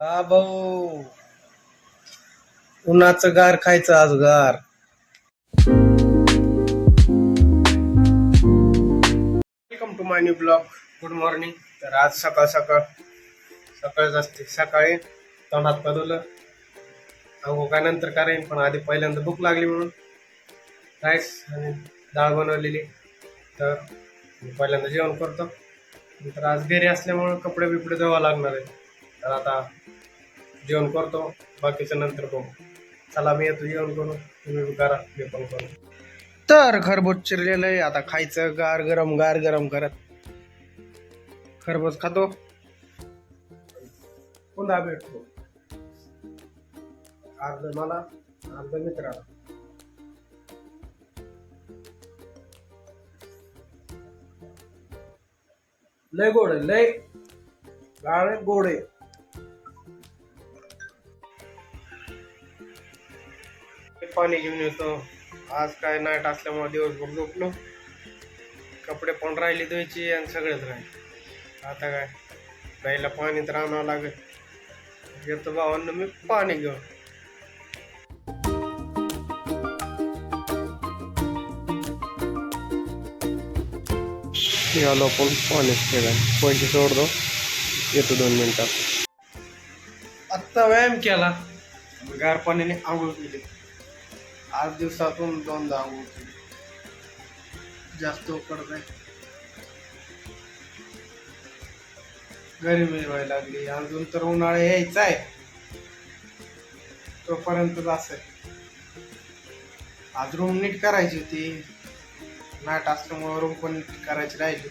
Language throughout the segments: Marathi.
हा भाऊ, उन्हाचं गार खायचं आज गार. Welcome to my new blog. Good morning. तर आज सकाळ सकाळच असते. सकाळी तोंडात बदललं अंघोळ काय नंतर करेन, पण आधी पहिल्यांदा भूक लागली म्हणून राईस आणि डाळ बनवलेली. तर मी पहिल्यांदा जेवण करतो. नंतर आज घरी असल्यामुळं कपडे बिपडे धुवा लागणार आहे. तर आता जेवण करतो, बाकीचं नंतर बघू. चला मी येतो जेवण करून, तुम्ही बी करा, मी पण करू. तर खरबूज चिरलेलं आहे, आता खायचं गार गरम करत. खरबूज खातो, पुन्हा भेटतो. अर्ध मला, अर्ध मित्राला. लय गोड आहे, लय गाळ गोड आहे. पाणी घेऊन येतो. आज काय नाईट असल्यामुळे दिवसभर झोपलो. कपडे पण राहिले धुवायची आणि सगळेच राहिले. आता काय प्यायला पाणी तर आणावं लागेल. येतो भावांना मी पाणी घेऊन. आलो आपण पाणीच ठेवायला. पैसे सोडतो, येतो 2 मिनिटात. आत्ता व्यायाम केला, गार पाण्याने आंघोळ केली. 8 दिवसातून 2दा आंघोळ केली. जास्त उकडत आहे, गरमी व्हायला लागली. अजून तर उन्हाळा यायचा आहे, तोपर्यंतच असेल. आज रूम नीट करायची होती, नाईट असल्यामुळे रूम पण नीट करायची राहिली.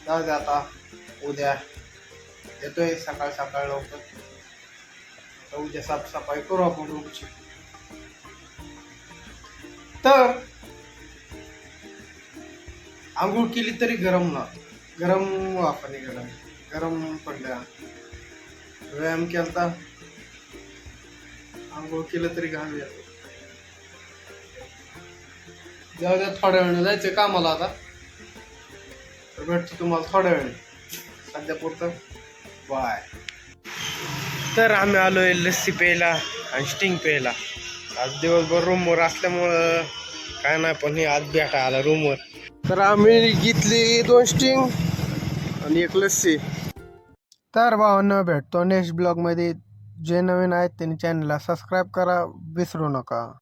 जाऊ दे, आता उद्या येतोय सकाळ लवकर. आता उद्या साफसफाई करू आपण रूमची. तर आंघोळ केली तरी गरम वाफा निघाला, गरम पडल्या. व्यायाम केलता, आंघोळ केलं तरी घाम येतो. जाऊ द्या, थोड्या वेळाने जायचं कामाला आता. तर भेटतो तुम्हाला थोड्या वेळाने. सध्या पुरतं बाय. तर आम्ही आलोय लस्सी प्यायला आणि स्टिंग प्यायला. आज दिवसभर रूमवर असल्यामुळं काय नाही, पण हे आज भेटा आला रूमवर. तर आम्ही घेतली 2 स्टिंग आणि 1 लस्सी. तर भावांना भेटतो नेक्स्ट ब्लॉगमध्ये. जे नवीन आहेत त्यांनी चॅनलला सबस्क्राईब करा, विसरू नका.